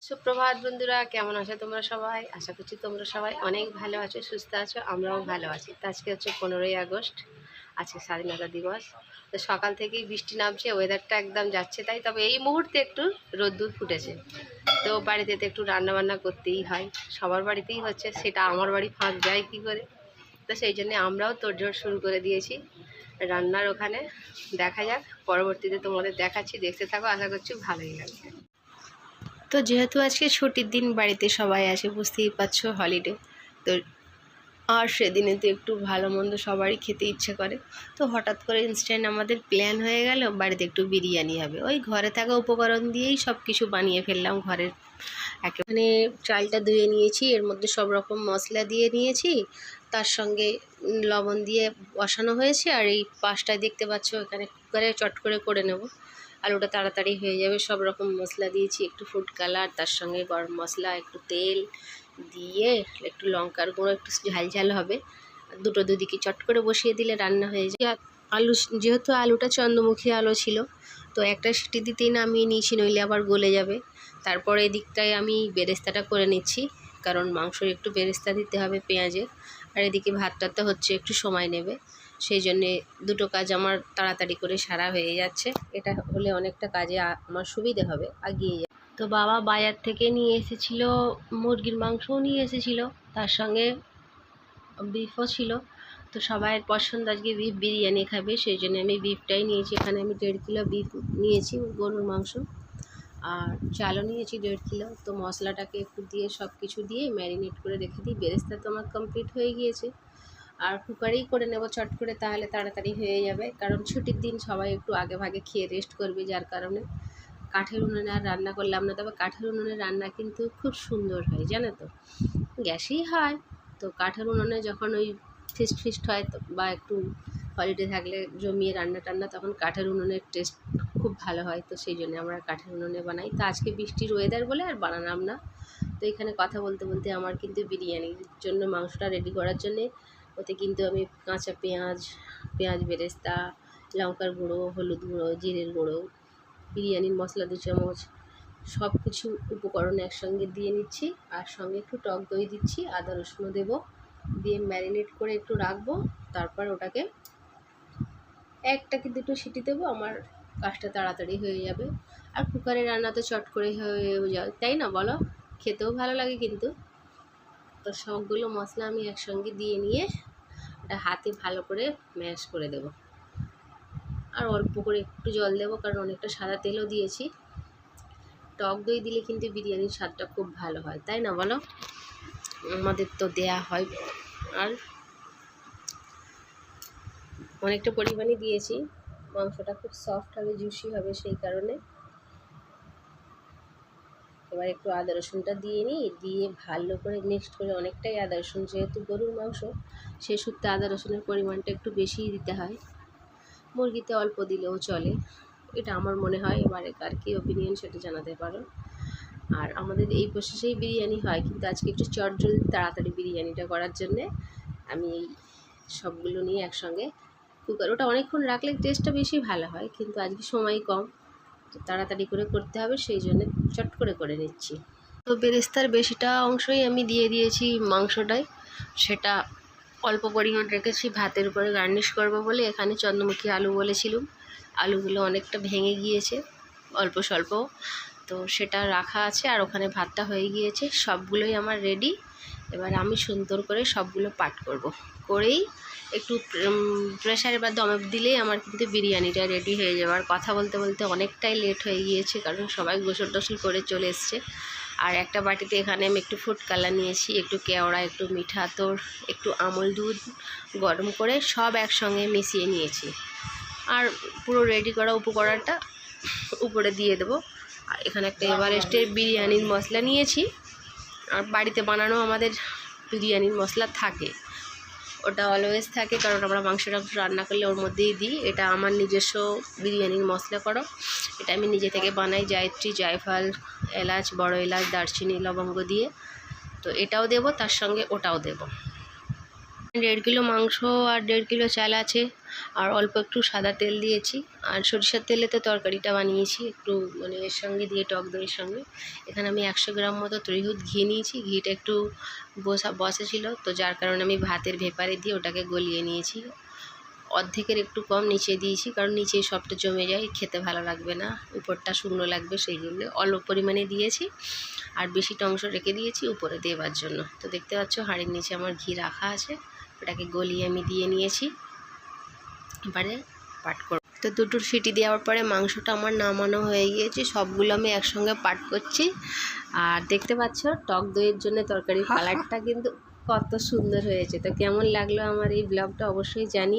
সুপ্রভাত বন্ধুরা, কেমন আছো তোমরা সবাই? আশা করছি তোমরা সবাই অনেক ভালো আছো, সুস্থ আছো। আমরাও ভালো আছি। তো আজকে হচ্ছে 15ই আগস্ট, আজকে স্বাধীনতা দিবস। তো সকাল থেকেই বৃষ্টি নামছে, ওয়েদারটা একদম যাচ্ছে তাই। তবে এই মুহূর্তে একটু রোদ্দুর ফুটেছে। তো বাড়িতে তো একটু রান্নাবান্না করতেই হয়, সবার বাড়িতেই হচ্ছে, সেটা আমার বাড়ি ফাঁক যায় কী করে? তো সেই জন্যে আমরাও তোড়জোড় শুরু করে দিয়েছি রান্নার ওখানে। দেখা যাক, পরবর্তীতে তোমাদের দেখাচ্ছি, দেখতে থাকো, আশা করছি ভালোই লাগবে। তো যেহেতু আজকে ছুটির দিন, বাড়িতে সবাই আছে, বুঝতেই পারছো, হলিডে। তো আর সেদিনে তো একটু ভালো মন্দ সবারই খেতে ইচ্ছে করে। তো হঠাৎ করে ইনস্ট্যান্ট আমাদের প্ল্যান হয়ে গেল বাড়িতে একটু বিরিয়ানি হবে। ওই ঘরে থাকা উপকরণ দিয়েই সব কিছু বানিয়ে ফেললাম ঘরের। একেবারে চালটা ধুয়ে নিয়েছি, এর মধ্যে সব রকম মশলা দিয়ে নিয়েছি, তার সঙ্গে লবণ দিয়ে বসানো হয়েছে। আর এই পাশটা দেখতে পাচ্ছ, এখানে কুকারে চট করে নেব, আলুটা তাড়াতাড়ি হয়ে যাবে। সব রকম মশলা দিয়েছি, একটু ফুড কালার, তার সঙ্গে গরম মশলা, একটু তেল দিয়ে, একটু লঙ্কার গুঁড়ো, একটু ঝাল ঝাল হবে। দুদিকে চট করে বসিয়ে দিলে রান্না হয়ে যায়। আলু, যেহেতু আলুটা চন্দ্রমুখী আলু ছিল, তো একটা সিটি দিতেই নামিয়ে নিয়েছি, নইলে আবার গলে যাবে। তারপরে এদিকটায় আমি বেরেস্তাটা করে নিচ্ছি, কারণ মাংসর একটু বেরেস্তা দিতে হবে পেঁয়াজের। আর এদিকে ভাতটাতে হচ্ছে একটু সময় নেবে, সেই জন্যে দুটো কাজ আমার তাড়াতাড়ি করে সারা হয়ে যাচ্ছে। এটা হলে অনেকটা কাজে আমার সুবিধে হবে, এগিয়ে যাবে। তো বাবা বাজার থেকে নিয়ে এসেছিলো, মুরগির মাংসও নিয়ে এসেছিলো, তার সঙ্গে বিফও ছিল। তো সবাইয়ের পছন্দ আজকে বিফ বিরিয়ানি খাবে, সেই জন্য আমি বিফটাই নিয়েছি। এখানে আমি 1.5 কিলো বিফ নিয়েছি, গরুর মাংস। আর চালও নিয়েছি 1.5 কিলো। তো মশলাটাকে একটু দিয়ে, সব কিছু দিয়ে ম্যারিনেট করে রেখে দিই। বেরেস্তা তো আমার কমপ্লিট হয়ে গিয়েছে। আর কুকারেই করে নেব চট করে, তাহলে তাড়াতাড়ি হয়ে যাবে। কারণ ছুটির দিন সবাই একটু আগে ভাগে খেয়ে রেস্ট করবে, যার কারণে কাঠের উনুনে আর রান্না করলাম না। তবে কাঠের উনুনে রান্না কিন্তু খুব সুন্দর হয়, জানো তো। গ্যাসেই হয়, তো কাঠের উনুনে যখন ওই ফিস্ট হয়, তো বা একটু হলিডে থাকলে জমিয়ে রান্না টান্না, তখন কাঠের উনুনের টেস্ট খুব ভালো হয়। তো সেই জন্য আমরা কাঠের উনুনে বানাই। তো আজকে বৃষ্টির ওয়েদার বলে আর বানালাম না। তো এখানে কথা বলতে বলতে আমার কিন্তু বিরিয়ানির জন্য মাংসটা রেডি করার জন্যে, ওতে কিন্তু আমি কাঁচা পেঁয়াজ বেরেস্তা, লঙ্কার গুঁড়ো, হলুদ গুঁড়ো, জিরের গুঁড়ো, বিরিয়ানির মশলা 2 চামচ, সব কিছু উপকরণ একসঙ্গে দিয়ে নিচ্ছি। আর সঙ্গে একটু টক দই দিচ্ছি, আদা রসুনও দেবো, দিয়ে ম্যারিনেট করে একটু রাখবো। তারপর ওটাকে 1টা কি 2টো সিটি দেবো, আমার কাজটা তাড়াতাড়ি হয়ে যাবে। আর কুকারে রান্না তো চট করে হয়েও যায়, তাই না বলো? খেতেও ভালো লাগে কিন্তু। তো সবগুলো মশলা আমি একসঙ্গে দিয়ে নিয়ে ওটা হাতে ভালো করে ম্যাশ করে দেব। আর অল্প করে একটু জল দেবো, কারণ অনেকটা সাদা তেলও দিয়েছি। টক দই দিলে কিন্তু বিরিয়ানির স্বাদটা খুব ভালো হয়, তাই না বলো? আমাদের তো দেয়া হয়। আর অনেকটা পরিমাণে দিয়েছি, মাংসটা খুব সফট হবে, জুসি হবে, সেই কারণে। এবার একটু আদা রসুনটা দিয়ে নিই, দিয়ে ভালো করে মিক্সড করে, অনেকটাই আদা রসুন, যেহেতু গরুর মাংস, সে সূত্রে আদা রসুনের পরিমাণটা একটু বেশিই দিতে হয়। মুরগিতে অল্প দিলেও চলে, এটা আমার মনে হয়। এবারে কার কী ওপিনিয়ন সেটা জানাতে পারো। আর আমাদের এই প্রসেসেই বিরিয়ানি হয়, কিন্তু আজকে একটু চটজলদি তাড়াতাড়ি বিরিয়ানিটা করার জন্যে আমি এই সবগুলো নিয়ে একসঙ্গে কুকার, ওটা অনেকক্ষণ রাখলে টেস্টটা বেশি ভালো হয়, কিন্তু আজকে সময় কম, তো তাড়াতাড়ি করে করতে হবে, সেই জন্য চট করে নিচ্ছি। তো বেরেস্তার বেশিটা অংশই আমি দিয়ে দিয়েছি মাংসটায়, সেটা অল্প পরিমাণ রেখেছি ভাতের উপরে গার্নিশ করবো বলে। এখানে চন্দ্রমুখী আলু বলেছিলাম, আলুগুলো অনেকটা ভেঙে গিয়েছে অল্প স্বল্প, তো সেটা রাখা আছে। আর ওখানে ভাতটা হয়ে গিয়েছে, সবগুলোই আমার রেডি। এবার আমি সুন্দর করে সবগুলো পাট করেই একটু প্রেশারে বা দমে দিলেই আমার কিন্তু বিরিয়ানিটা রেডি হয়ে যাবে। আর কথা বলতে বলতে অনেকটাই লেট হয়ে গিয়েছে, কারণ সবাই গোসল টোসল করে চলে এসছে। আর একটা বাটিতে এখানে আমি একটু ফুড কালার নিয়েছি, একটু কেওড়া, একটু মিঠা আতর, একটু আমল দুধ গরম করে সব একসঙ্গে মিশিয়ে নিয়েছি। আর পুরো রেডি করা উপকরণটা উপরে দিয়ে দেবো। আর এখানে একটা এভারেস্টের বিরিয়ানির মশলা নিয়েছি, আর বাড়িতে বানানো আমাদের বিরিয়ানির মশলা থাকে, ওটা অলওয়েজ থাকে, কারণ আমরা মাংস রান্না করলে ওর মধ্যেই দিই। এটা আমার নিজস্ব বিরিয়ানির মশলা করো, এটা আমি নিজে থেকে বানাই, জায়ত্রী, জায়ফল, এলাচ, বড় এলাচ, দারচিনি, লবঙ্গ দিয়ে। তো এটাও দেব, তার সঙ্গে ওটাও দেব। 1.5 কিলো মাংস আর 1.5 কিলো চাল আছে, আর অল্প একটু সাদা তেল দিয়েছি, আর সরিষার তেলেতে তরকারিটা বানিয়েছি একটু মানে এর সঙ্গে দিয়ে টক দইয়ের সঙ্গে। এখানে আমি 100 গ্রাম মতো তরিহুদ ঘি নিয়েছি, ঘিটা একটু বসেছিল তো যার কারণে আমি ভাতের ভেপারে দিয়ে ওটাকে গলিয়ে নিয়েছি। অর্ধেকের একটু কম নিচে দিয়েছি, কারণ নিচে সবটা জমে যায়, খেতে ভালো লাগবে না, উপরটা শুকনো লাগবে, সেই জন্য অল্প পরিমাণে দিয়েছি। আর বেশিটা অংশ রেখে দিয়েছি উপরে দেওয়ার জন্য। তো দেখতে পাচ্ছ হাঁড়ির নিচে আমার ঘি রাখা আছে, ওটাকে গলিয়ে আমি দিয়ে নিয়েছি। এবারে পাট করব। তো দুটোর সিটি দেওয়ার পরে মাংসটা আমার নামানো হয়ে গিয়েছে, সবগুলো আমি একসঙ্গে পাট করছি। আর দেখতে পাচ্ছ টক দইয়ের জন্য তরকারির কালারটা কিন্তু কত সুন্দর হয়েছে। তো কেমন লাগলো আমার এই ব্লগটা অবশ্যই জানিও।